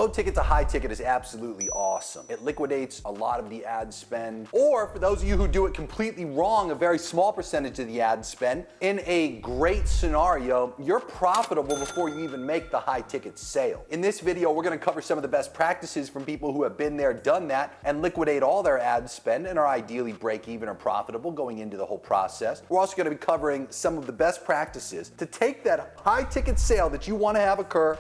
Low ticket to high ticket is absolutely awesome. It liquidates a lot of the ad spend, or for those of you who do it completely wrong, a very small percentage of the ad spend. In a great scenario, you're profitable before you even make the high ticket sale. In this video, we're gonna cover some of the best practices from people who have been there, done that, and liquidate all their ad spend and are ideally break even or profitable going into the whole process. We're also gonna be covering some of the best practices to take that high ticket sale that you wanna have occur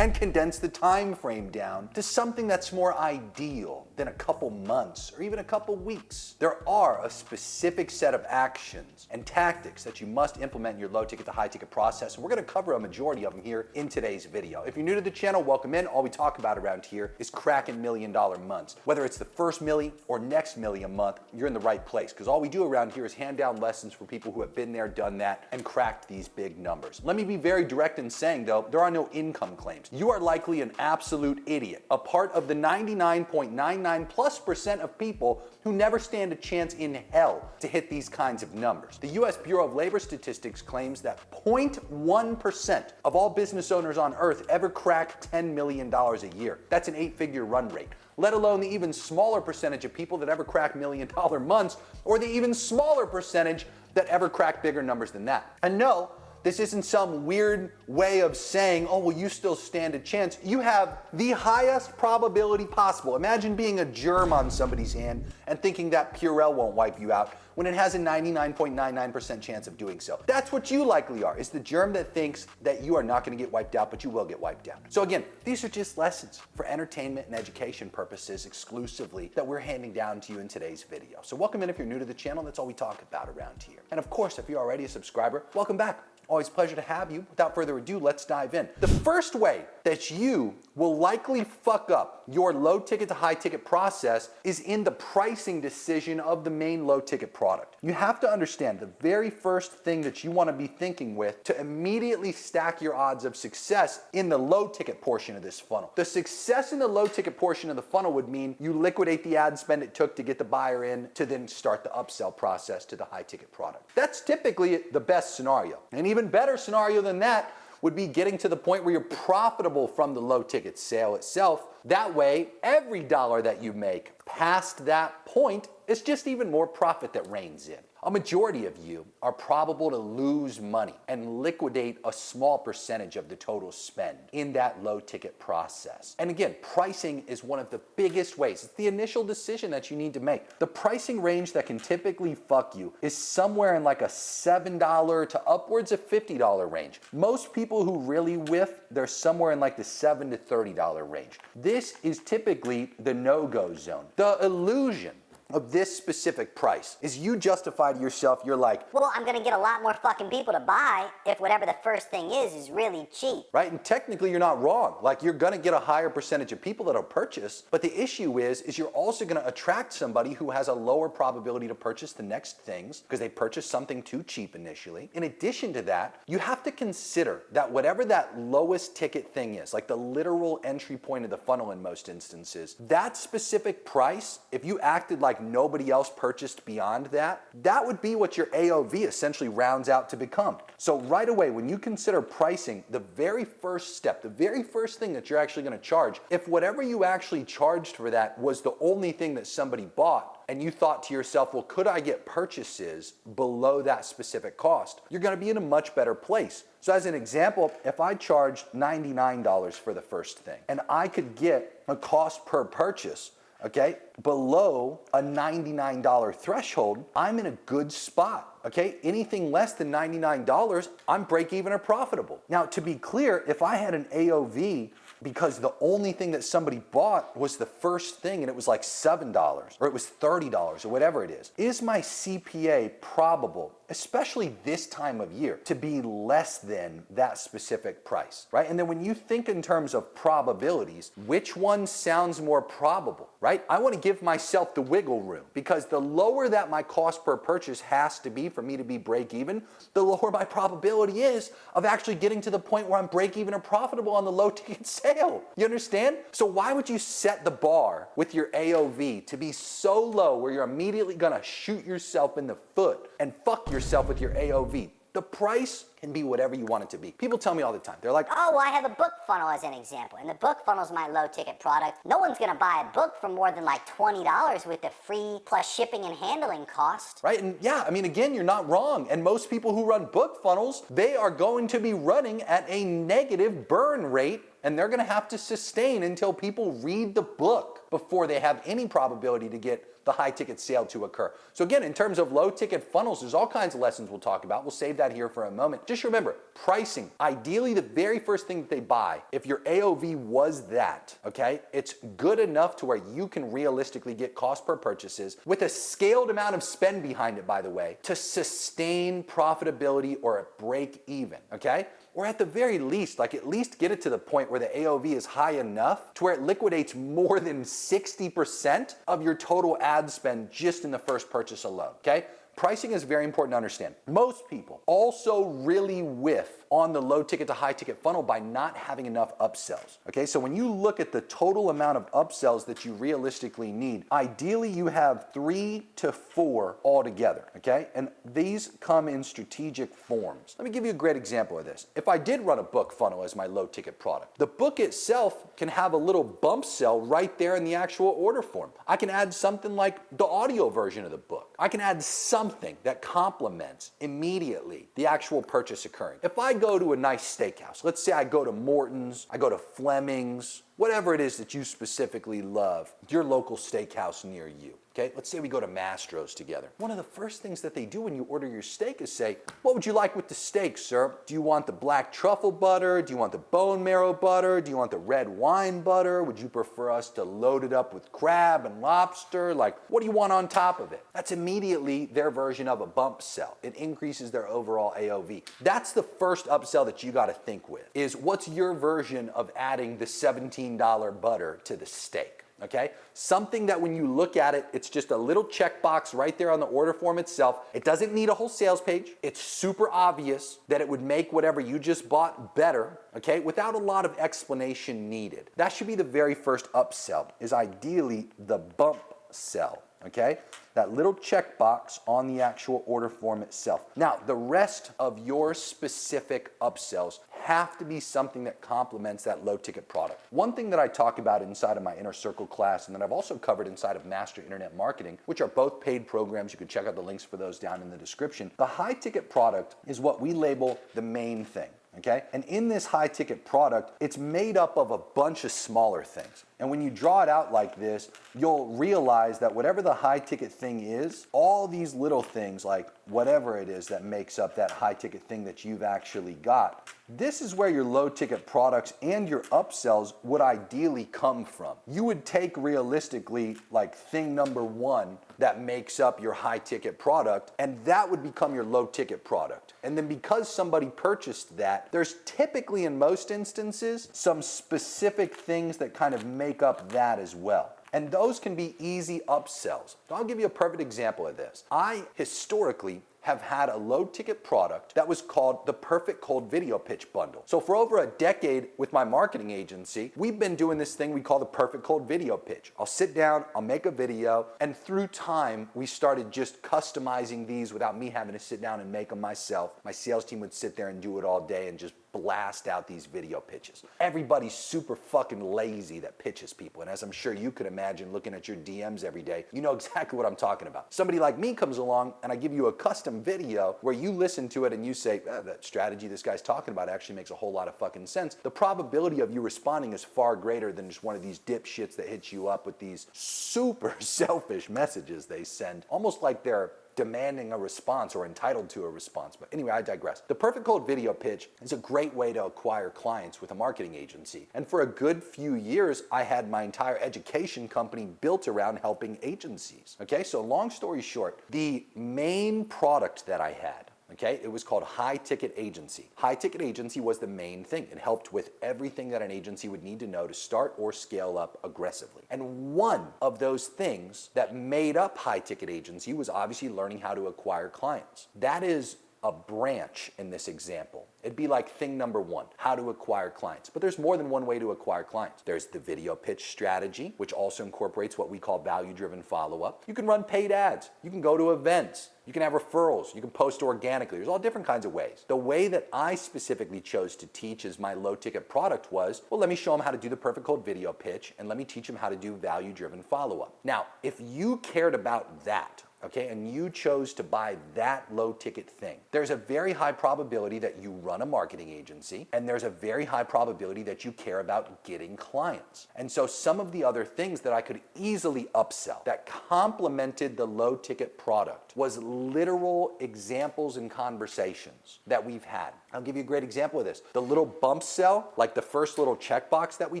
and condense the time frame down to something that's more ideal than a couple months or even a couple weeks. There are a specific set of actions and tactics that you must implement in your low ticket to high ticket process, and we're gonna cover a majority of them here in today's video. If you're new to the channel, welcome in. All we talk about around here is cracking $1 million months. Whether it's the first milli or next milli a month, you're in the right place, because all we do around here is hand down lessons for people who have been there, done that, and cracked these big numbers. Let me be very direct in saying though, there are no income claims. You are likely an absolute idiot, a part of the 99.99+% of people who never stand a chance in hell to hit these kinds of numbers. The US Bureau of Labor Statistics claims that 0.1% of all business owners on earth ever crack $10 million a year. That's an 8-figure run rate, let alone the even smaller percentage of people that ever crack $1 million months, or the even smaller percentage that ever crack bigger numbers than that. And no, this isn't some weird way of saying, oh, well, you still stand a chance. You have the highest probability possible. Imagine being a germ on somebody's hand and thinking that Purell won't wipe you out when it has a 99.99% chance of doing so. That's what you likely are. It's the germ that thinks that you are not gonna get wiped out, but you will get wiped out. So again, these are just lessons for entertainment and education purposes exclusively that we're handing down to you in today's video. So welcome in if you're new to the channel. That's all we talk about around here. And of course, if you're already a subscriber, welcome back. Always a pleasure to have you. Without further ado, let's dive in. The first way that you will likely fuck up your low ticket to high ticket process is in the pricing decision of the main low ticket product. You have to understand the very first thing that you want to be thinking with to immediately stack your odds of success in the low ticket portion of this funnel. The success in the low ticket portion of the funnel would mean you liquidate the ad spend it took to get the buyer in to then start the upsell process to the high ticket product. That's typically the best scenario. And even better scenario than that would be getting to the point where you're profitable from the low ticket sale itself. That way, every dollar that you make past that point is just even more profit that rains in. A majority of you are probable to lose money and liquidate a small percentage of the total spend in that low ticket process. And again, pricing is one of the biggest ways. It's the initial decision that you need to make. The pricing range that can typically fuck you is somewhere in like a $7 to upwards of $50 range. Most people who really whiff, they're somewhere in like the $7 to $30 range. This is typically the no-go zone. The illusion of this specific price is you justify to yourself, you're like, well, I'm gonna get a lot more fucking people to buy if whatever the first thing is really cheap. Right? And technically you're not wrong. Like, you're gonna get a higher percentage of people that'll purchase, but the issue is you're also gonna attract somebody who has a lower probability to purchase the next things because they purchased something too cheap initially. In addition to that, you have to consider that whatever that lowest ticket thing is, like the literal entry point of the funnel in most instances, that specific price, if you acted like nobody else purchased beyond that, that would be what your AOV essentially rounds out to become. So right away, when you consider pricing, the very first step, the very first thing that you're actually gonna charge, if whatever you actually charged for that was the only thing that somebody bought, and you thought to yourself, well, could I get purchases below that specific cost? You're gonna be in a much better place. So as an example, if I charged $99 for the first thing, and I could get a cost per purchase, okay, below a $99 threshold, I'm in a good spot. Okay, anything less than $99, I'm break even or profitable. Now, to be clear, if I had an AOV because the only thing that somebody bought was the first thing and it was like $7 or it was $30 or whatever it is my CPA probable, especially this time of year, to be less than that specific price, right? And then when you think in terms of probabilities, which one sounds more probable, right? I want to give myself the wiggle room, because the lower that my cost per purchase has to be for me to be break even, the lower my probability is of actually getting to the point where I'm break even or profitable on the low ticket sale. You understand? So why would you set the bar with your AOV to be so low where you're immediately gonna shoot yourself in the foot and fuck yourself with your AOV? The price can be whatever you want it to be. People tell me all the time, they're like, Oh, well, I have a book funnel as an example, and the book funnel is my low ticket product. No one's gonna buy a book for more than like $20 with the free plus shipping and handling cost. right? And yeah, I mean, again, you're not wrong. And most people who run book funnels, they are going to be running at a negative burn rate, and they're gonna have to sustain until people read the book before they have any probability to get the high ticket sale to occur. So again, in terms of low ticket funnels, there's all kinds of lessons we'll talk about. We'll save that here for a moment. Just remember, pricing. Ideally, the very first thing that they buy, if your AOV was that, okay, it's good enough to where you can realistically get cost per purchases with a scaled amount of spend behind it, by the way, to sustain profitability or a break even, okay? Or at the very least, like at least get it to the point where the AOV is high enough to where it liquidates more than 60% of your total ad spend just in the first purchase alone, okay? Pricing is very important to understand. Most people also really whiff on the low ticket to high ticket funnel by not having enough upsells. Okay, so when you look at the total amount of upsells that you realistically need, ideally you have 3 to 4 altogether. Okay, and these come in strategic forms. Let me give you a great example of this. If I did run a book funnel as my low ticket product, the book itself can have a little bump sell right there in the actual order form. I can add something like the audio version of the book. I can add something that complements immediately the actual purchase occurring. If I go to a nice steakhouse, let's say I go to Morton's, I go to Fleming's, whatever it is that you specifically love, your local steakhouse near you. Okay, let's say we go to Mastro's together. One of the first things that they do when you order your steak is say, what would you like with the steak, sir? Do you want the black truffle butter? Do you want the bone marrow butter? Do you want the red wine butter? Would you prefer us to load it up with crab and lobster? Like, what do you want on top of it? That's immediately their version of a bump sell. It increases their overall AOV. That's the first upsell that you gotta think with, is what's your version of adding the $17 butter to the steak? Okay? Something that when you look at it, it's just a little checkbox right there on the order form itself. It doesn't need a whole sales page. It's super obvious that it would make whatever you just bought better, okay, without a lot of explanation needed. That should be the very first upsell, is ideally the bump sell. Okay, that little checkbox on the actual order form itself. Now, the rest of your specific upsells have to be something that complements that low ticket product. One thing that I talk about inside of my Inner Circle class, and that I've also covered inside of Master Internet Marketing, which are both paid programs, you can check out the links for those down in the description. The high ticket product is what we label the main thing. Okay? And in this high ticket product, it's made up of a bunch of smaller things. And when you draw it out like this, you'll realize that whatever the high ticket thing is, all these little things, like whatever it is that makes up that high ticket thing that you've actually got, this is where your low ticket products and your upsells would ideally come from. You would take realistically like thing number 1 that makes up your high ticket product, and that would become your low ticket product. And then because somebody purchased that, there's typically in most instances some specific things that kind of make up that as well. And those can be easy upsells. So I'll give you a perfect example of this. I historically have had a low ticket product that was called the Perfect Cold Video Pitch Bundle. So for over a decade with my marketing agency, we've been doing this thing we call the Perfect Cold Video Pitch. I'll sit down, I'll make a video, and through time, we started just customizing these without me having to sit down and make them myself. My sales team would sit there and do it all day and just blast out these video pitches. Everybody's super fucking lazy that pitches people. And as I'm sure you could imagine looking at your DMs every day, you know exactly what I'm talking about. Somebody like me comes along and I give you a custom video where you listen to it and you say, that strategy this guy's talking about actually makes a whole lot of fucking sense. The probability of you responding is far greater than just one of these dipshits that hits you up with these super selfish messages they send, almost like they're demanding a response or entitled to a response. But anyway, I digress. The Perfect Cold Video Pitch is a great way to acquire clients with a marketing agency. And for a good few years, I had my entire education company built around helping agencies. Okay, so long story short, the main product that I had, okay, it was called High Ticket Agency. High Ticket Agency was the main thing. It helped with everything that an agency would need to know to start or scale up aggressively. And one of those things that made up High Ticket Agency was obviously learning how to acquire clients. That is a branch in this example. It'd be like thing number one, how to acquire clients. But there's more than one way to acquire clients. There's the video pitch strategy, which also incorporates what we call value-driven follow-up. You can run paid ads. You can go to events. You can have referrals. You can post organically. There's all different kinds of ways. The way that I specifically chose to teach as my low-ticket product was, well, let me show them how to do the perfect cold video pitch, and let me teach them how to do value-driven follow-up. Now, if you cared about that, okay, and you chose to buy that low ticket thing, there's a very high probability that you run a marketing agency, and there's a very high probability that you care about getting clients. And so some of the other things that I could easily upsell that complemented the low ticket product was literal examples and conversations that we've had. I'll give you a great example of this. The little bump sell, like the first little checkbox that we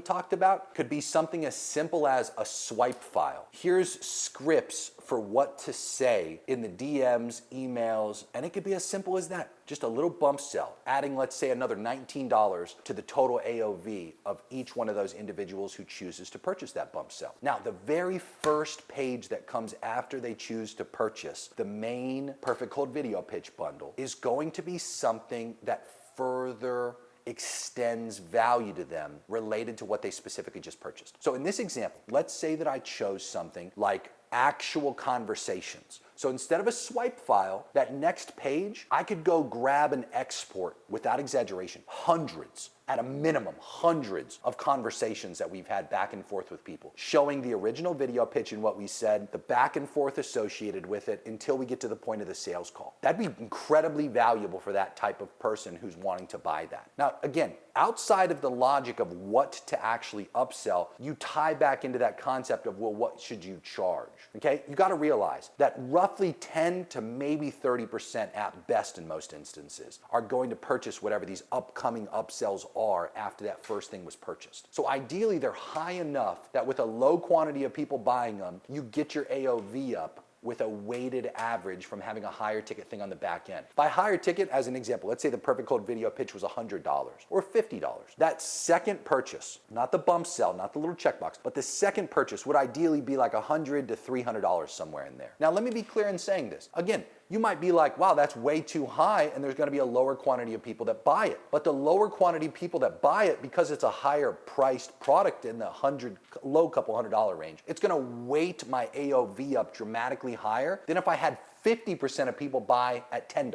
talked about, could be something as simple as a swipe file. Here's scripts for what to say in the DMs, emails, and it could be as simple as that. Just a little bump sell, adding, let's say, another $19 to the total AOV of each one of those individuals who chooses to purchase that bump sell. Now, the very first page that comes after they choose to purchase the main Perfect Cold Video Pitch bundle is going to be something that further extends value to them related to what they specifically just purchased. So in this example, let's say that I chose something like actual conversations. So instead of a swipe file, that next page, I could go grab and export, without exaggeration, hundreds, at a minimum, hundreds of conversations that we've had back and forth with people, showing the original video pitch and what we said, the back and forth associated with it until we get to the point of the sales call. That'd be incredibly valuable for that type of person who's wanting to buy that. Now, again, outside of the logic of what to actually upsell, you tie back into that concept of, well, what should you charge? Okay, you got to realize that roughly 10 to maybe 30% at best in most instances are going to purchase whatever these upcoming upsells are after that first thing was purchased. So ideally, they're high enough that with a low quantity of people buying them, you get your AOV up with a weighted average from having a higher ticket thing on the back end. By higher ticket, as an example, let's say the Perfect Cold Video Pitch was $100 or $50. That second purchase, not the bump sell, not the little checkbox, but the second purchase would ideally be like $100 to $300 somewhere in there. Now, let me be clear in saying this. Again, you might be like, wow, that's way too high, and there's gonna be a lower quantity of people that buy it. But the lower quantity of people that buy it, because it's a higher priced product in the low couple $100 range, it's gonna weight my AOV up dramatically higher than if I had 50% of people buy at $10.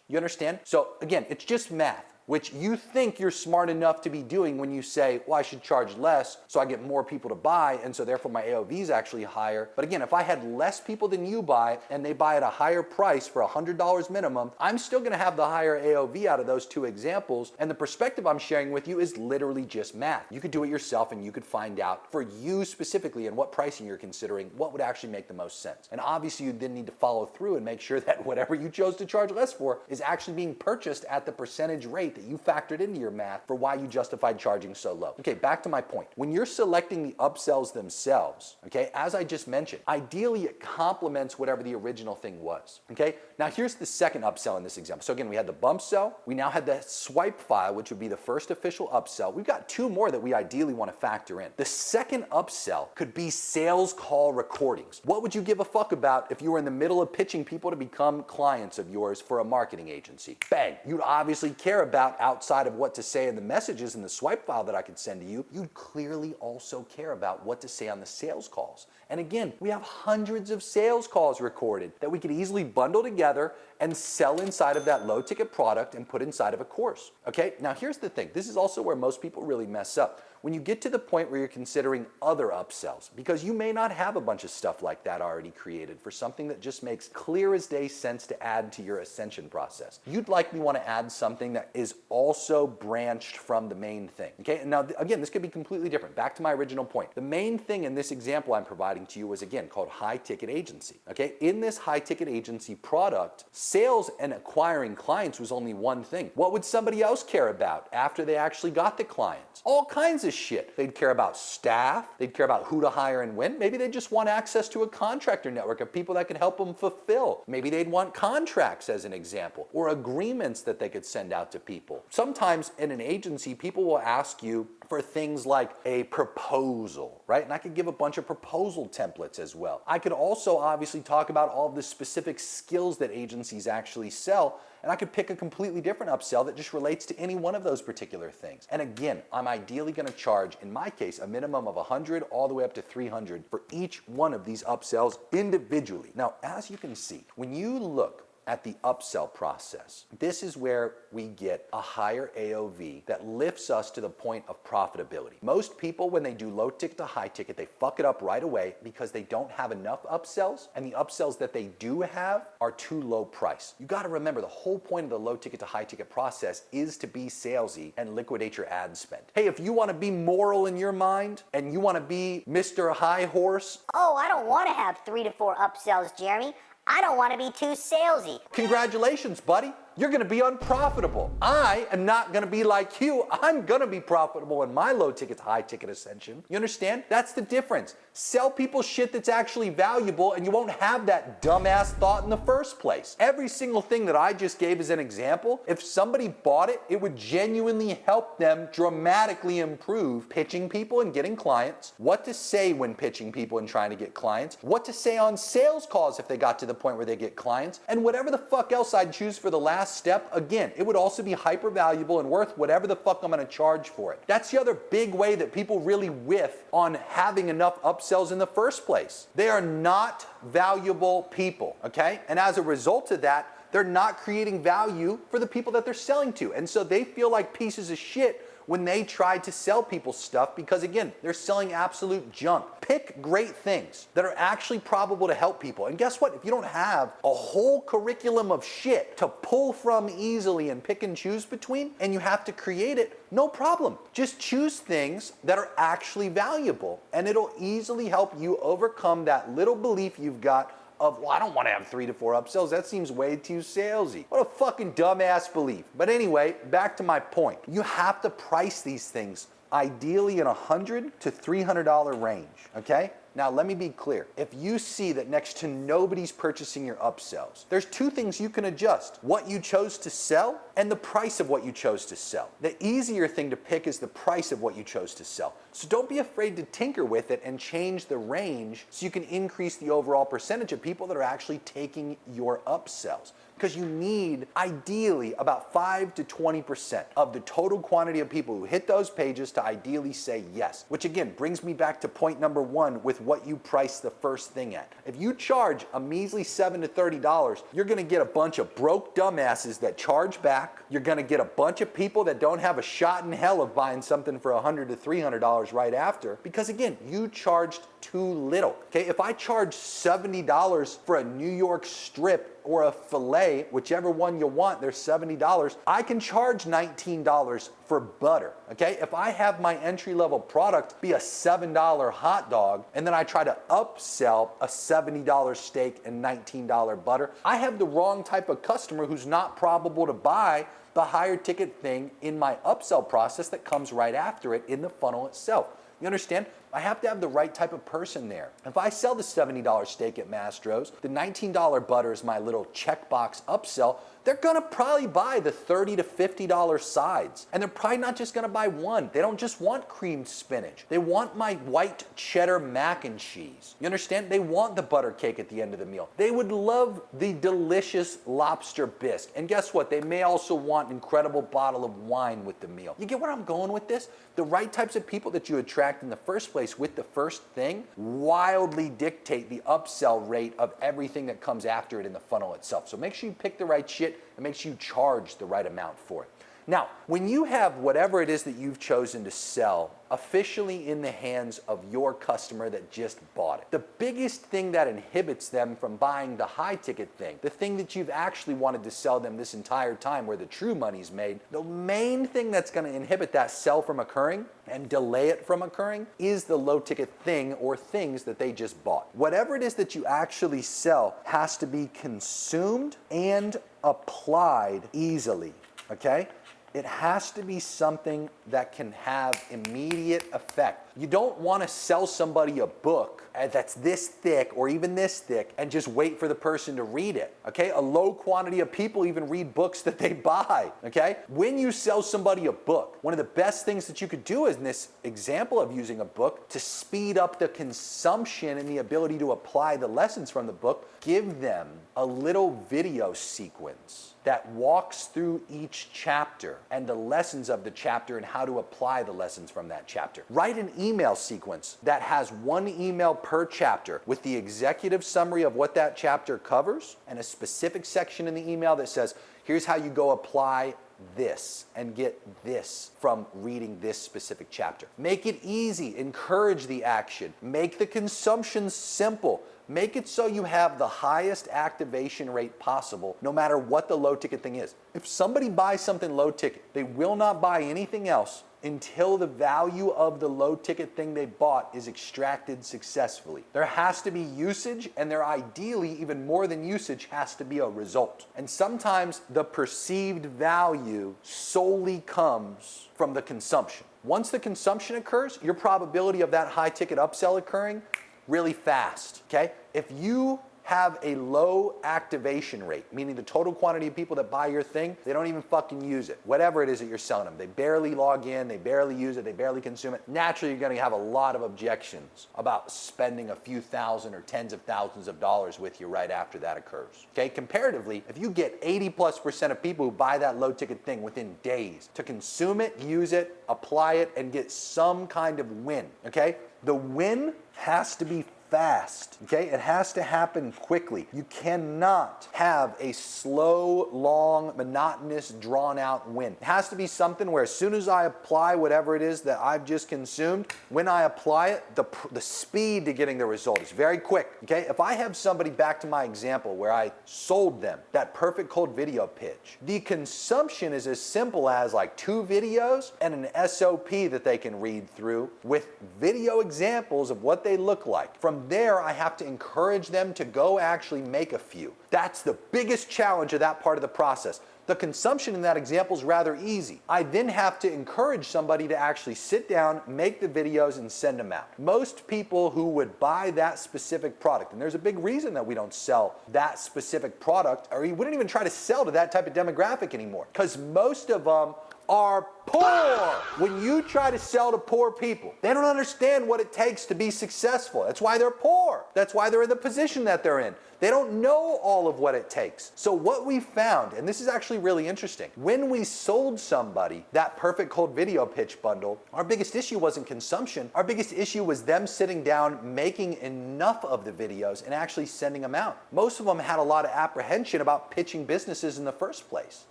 You understand? So again, it's just math, which you think you're smart enough to be doing when you say, well, I should charge less so I get more people to buy, and so therefore my AOV is actually higher. But again, if I had less people than you buy and they buy at a higher price for $100 minimum, I'm still gonna have the higher AOV out of those two examples, and the perspective I'm sharing with you is literally just math. You could do it yourself and you could find out for you specifically and what pricing you're considering, what would actually make the most sense. And obviously you then need to follow through and make sure that whatever you chose to charge less for is actually being purchased at the percentage rate that you factored into your math for why you justified charging so low. Okay, back to my point. When you're selecting the upsells themselves, okay, as I just mentioned, ideally it complements whatever the original thing was, okay? Now here's the second upsell in this example. So again, we had the bump sell, we now had the swipe file, which would be the first official upsell. We've got two more that we ideally want to factor in. The second upsell could be sales call recordings. What would you give a fuck about if you were in the middle of pitching people to become clients of yours for a marketing agency? Bang, you'd obviously care about outside of what to say in the messages in the swipe file that I could send to you, you'd clearly also care about what to say on the sales calls. And again, we have hundreds of sales calls recorded that we could easily bundle together and sell inside of that low ticket product and put inside of a course. Okay, now here's the thing. This is also where most people really mess up. When you get to the point where you're considering other upsells, because you may not have a bunch of stuff like that already created for something that just makes clear as day sense to add to your ascension process. You'd likely want to add something that is also branched from the main thing. Okay, and now again, this could be completely different. Back to my original point. The main thing in this example I'm providing to you was again called high ticket agency. Okay, in this high ticket agency product, sales and acquiring clients was only one thing. What would somebody else care about after they actually got the clients? All kinds of shit. They'd care about staff, they'd care about who to hire and when. Maybe they just want access to a contractor network of people that can help them fulfill. Maybe they'd want contracts as an example, or agreements that they could send out to people. Sometimes in an agency, people will ask you for things like a proposal, right? And I could give a bunch of proposal templates as well. I could also obviously talk about all of the specific skills that agencies actually sell, and I could pick a completely different upsell that just relates to any one of those particular things. And again, I'm ideally gonna charge, in my case, a minimum of 100 all the way up to 300 for each one of these upsells individually. Now, as you can see, when you look at the upsell process, this is where we get a higher AOV that lifts us to the point of profitability. Most people, when they do low ticket to high ticket, they fuck it up right away because they don't have enough upsells, and the upsells that they do have are too low price. You gotta remember, the whole point of the low ticket to high ticket process is to be salesy and liquidate your ad spend. Hey, if you wanna be moral in your mind and you wanna be Mr. High Horse, Oh, I don't want to have 3 to 4 upsells, Jeremy. I don't want to be too salesy. congratulations, buddy. You're gonna be unprofitable. I am not gonna be like you. I'm gonna be profitable in my low ticket to high ticket ascension. You understand? That's the difference. Sell people shit that's actually valuable and you won't have that dumbass thought in the first place. Every single thing that I just gave as an example, if somebody bought it, it would genuinely help them dramatically improve pitching people and getting clients, what to say when pitching people and trying to get clients, what to say on sales calls if they got to the point where they get clients, and whatever the fuck else I'd choose for the last step. Again, it would also be hyper valuable and worth whatever the fuck I'm gonna charge for it. That's the other big way that people really whiff on having enough upsells in the first place. They are not valuable people, okay? And as a result of that, they're not creating value for the people that they're selling to. And so they feel like pieces of shit when they try to sell people stuff because, again, they're selling absolute junk. Pick great things that are actually probable to help people. And guess what? If you don't have a whole curriculum of shit to pull from easily and pick and choose between, and you have to create it, no problem. Just choose things that are actually valuable, and it'll easily help you overcome that little belief you've got of, well, I don't want to have 3 to 4 upsells. That seems way too salesy. What a fucking dumbass belief. But anyway, back to my point. You have to price these things ideally in $100 to $300 range, okay? Now, let me be clear. If you see that next to nobody's purchasing your upsells, there's 2 things you can adjust: what you chose to sell and the price of what you chose to sell. The easier thing to pick is the price of what you chose to sell. So don't be afraid to tinker with it and change the range so you can increase the overall percentage of people that are actually taking your upsells. Because you need, ideally, about 5 to 20% of the total quantity of people who hit those pages to ideally say yes. Which again, brings me back to point number 1 with what you price the first thing at. If you charge a measly $7 to $30, you're gonna get a bunch of broke dumbasses that charge back. You're gonna get a bunch of people that don't have a shot in hell of buying something for $100 to $300 right after. Because again, you charged too little. Okay, if I charge $70 for a New York strip or a filet, whichever one you want, they're $70. I can charge $19 for butter, okay? If I have my entry-level product be a $7 hot dog, and then I try to upsell a $70 steak and $19 butter, I have the wrong type of customer who's not probable to buy the higher ticket thing in my upsell process that comes right after it in the funnel itself. You understand? I have to have the right type of person there. If I sell the $70 steak at Mastro's, the $19 butter is my little checkbox upsell, they're gonna probably buy the $30 to $50 sides. And they're probably not just gonna buy one. They don't just want creamed spinach. They want my white cheddar mac and cheese. You understand? They want the butter cake at the end of the meal. They would love the delicious lobster bisque. And guess what? They may also want an incredible bottle of wine with the meal. You get where I'm going with this? The right types of people that you attract in the first place with the first thing wildly dictate the upsell rate of everything that comes after it in the funnel itself. So make sure you pick the right shit and make sure you charge the right amount for it. Now, when you have whatever it is that you've chosen to sell officially in the hands of your customer that just bought it, the biggest thing that inhibits them from buying the high ticket thing, the thing that you've actually wanted to sell them this entire time where the true money's made, the main thing that's going to inhibit that sell from occurring and delay it from occurring is the low ticket thing or things that they just bought. Whatever it is that you actually sell has to be consumed and applied easily, okay? It has to be something that can have immediate effect. You don't want to sell somebody a book that's this thick or even this thick and just wait for the person to read it, okay? A low quantity of people even read books that they buy, okay? When you sell somebody a book, one of the best things that you could do in this example of using a book to speed up the consumption and the ability to apply the lessons from the book, give them a little video sequence that walks through each chapter and the lessons of the chapter and how to apply the lessons from that chapter. Write an email sequence that has one email per chapter with the executive summary of what that chapter covers and a specific section in the email that says, here's how you go apply this and get this from reading this specific chapter. Make it easy, encourage the action, make the consumption simple. Make it so you have the highest activation rate possible, no matter what the low ticket thing is. If somebody buys something low ticket, they will not buy anything else until the value of the low ticket thing they bought is extracted successfully. There has to be usage, and there ideally, even more than usage, has to be a result. And sometimes the perceived value solely comes from the consumption. Once the consumption occurs, your probability of that high ticket upsell occurring really fast, okay? If you have a low activation rate, meaning the total quantity of people that buy your thing, they don't even fucking use it. Whatever it is that you're selling them, they barely log in, they barely use it, they barely consume it. Naturally, you're gonna have a lot of objections about spending a few thousand or tens of thousands of dollars with you right after that occurs. Okay, comparatively, if you get 80+% of people who buy that low ticket thing within days to consume it, use it, apply it, and get some kind of win, okay? The win has to be fast, okay? It has to happen quickly. You cannot have a slow, long, monotonous, drawn-out win. It has to be something where as soon as I apply whatever it is that I've just consumed, when I apply it, the speed to getting the result is very quick, okay? If I have somebody, back to my example where I sold them that perfect cold video pitch, the consumption is as simple as like 2 videos and an SOP that they can read through with video examples of what they look like. From there, I have to encourage them to go actually make a few. That's the biggest challenge of that part of the process. The consumption in that example is rather easy. I then have to encourage somebody to actually sit down, make the videos, and send them out. Most people who would buy that specific product, and there's a big reason that we don't sell that specific product, or we wouldn't even try to sell to that type of demographic anymore, because most of them are poor. When you try to sell to poor people, they don't understand what it takes to be successful. That's why they're poor. That's why they're in the position that they're in. They don't know all of what it takes. So what we found, and this is actually really interesting, when we sold somebody that perfect cold video pitch bundle, our biggest issue wasn't consumption. Our biggest issue was them sitting down, making enough of the videos and actually sending them out. Most of them had a lot of apprehension about pitching businesses in the first place.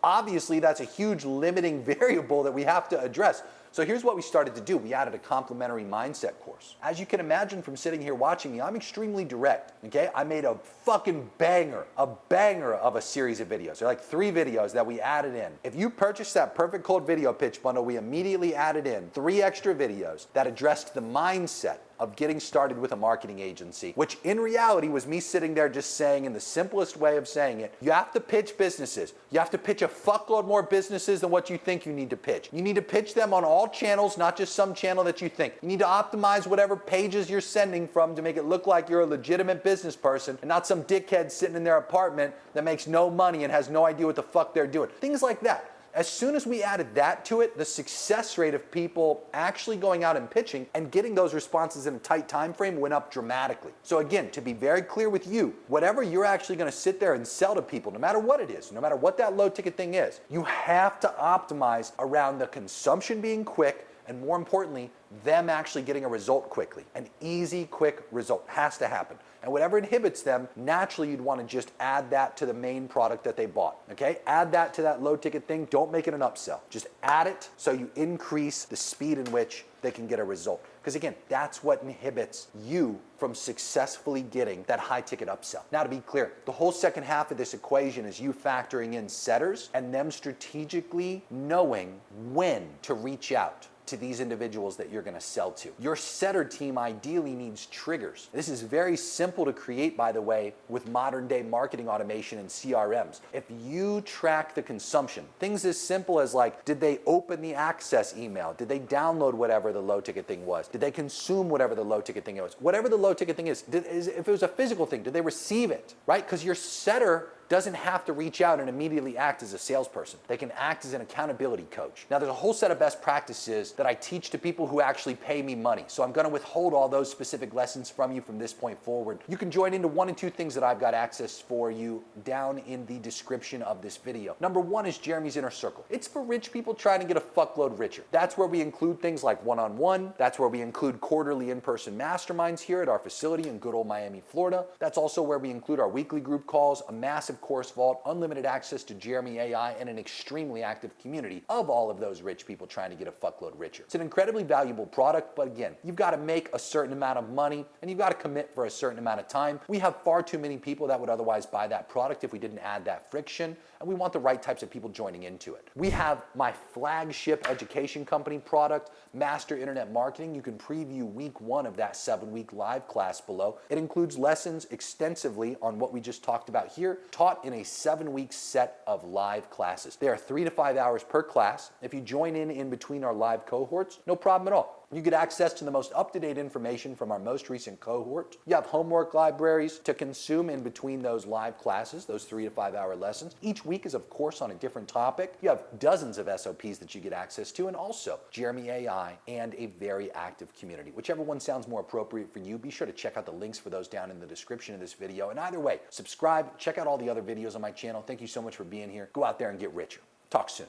Obviously, that's a huge limiting variable that we have to address. So here's what we started to do. We added a complimentary mindset course. As you can imagine from sitting here watching me, I'm extremely direct, okay? I made a fucking banger of a series of videos. There are like 3 videos that we added in. If you purchased that perfect cold video pitch bundle, we immediately added in 3 extra videos that addressed the mindset of getting started with a marketing agency, which in reality was me sitting there just saying, in the simplest way of saying it, you have to pitch businesses. You have to pitch a fuckload more businesses than what you think you need to pitch. You need to pitch them on all channels, not just some channel that you think. You need to optimize whatever pages you're sending from to make it look like you're a legitimate business person and not some dickhead sitting in their apartment that makes no money and has no idea what the fuck they're doing. Things like that. As soon as we added that to it, the success rate of people actually going out and pitching and getting those responses in a tight time frame went up dramatically. So again, to be very clear with you, whatever you're actually going to sit there and sell to people, no matter what it is, no matter what that low ticket thing is, you have to optimize around the consumption being quick, and more importantly, them actually getting a result quickly. An easy, quick result has to happen. And whatever inhibits them, naturally you'd want to just add that to the main product that they bought, okay? Add that to that low ticket thing. Don't make it an upsell. Just add it so you increase the speed in which they can get a result. Because again, that's what inhibits you from successfully getting that high ticket upsell. Now to be clear, the whole second half of this equation is you factoring in setters and them strategically knowing when to reach out to these individuals that you're going to sell to. Your setter team ideally needs triggers. This is very simple to create, by the way, with modern day marketing automation and CRMs. If you track the consumption, things as simple as like, did they open the access email? Did they download whatever the low ticket thing was? Did they consume whatever the low ticket thing was? Whatever the low ticket thing is, if it was a physical thing, did they receive it, right? Because your setter doesn't have to reach out and immediately act as a salesperson. They can act as an accountability coach. Now, there's a whole set of best practices that I teach to people who actually pay me money. So I'm gonna withhold all those specific lessons from you from this point forward. You can join into one and two things that I've got access for you down in the description of this video. Number one is Jeremy's Inner Circle. It's for rich people trying to get a fuckload richer. That's where we include things like one-on-one. That's where we include quarterly in-person masterminds here at our facility in good old Miami, Florida. That's also where we include our weekly group calls, a massive course vault, unlimited access to Jeremy AI, and an extremely active community of all of those rich people trying to get a fuckload richer. It's an incredibly valuable product, but again, you've got to make a certain amount of money and you've got to commit for a certain amount of time. We have far too many people that would otherwise buy that product if we didn't add that friction, and we want the right types of people joining into it. We have my flagship education company product, Master Internet Marketing. You can preview week 1 of that 7-week live class below. It includes lessons extensively on what we just talked about here, taught in a 7-week set of live classes. They are 3 to 5 hours per class. If you join in between our live cohorts, no problem at all. You get access to the most up-to-date information from our most recent cohort. You have homework libraries to consume in between those live classes, those 3 to 5 hour lessons. Each week is, of course, on a different topic. You have dozens of SOPs that you get access to, and also Jeremy AI and a very active community. Whichever one sounds more appropriate for you, be sure to check out the links for those down in the description of this video. And either way, subscribe, check out all the other videos on my channel. Thank you so much for being here. Go out there and get richer. Talk soon.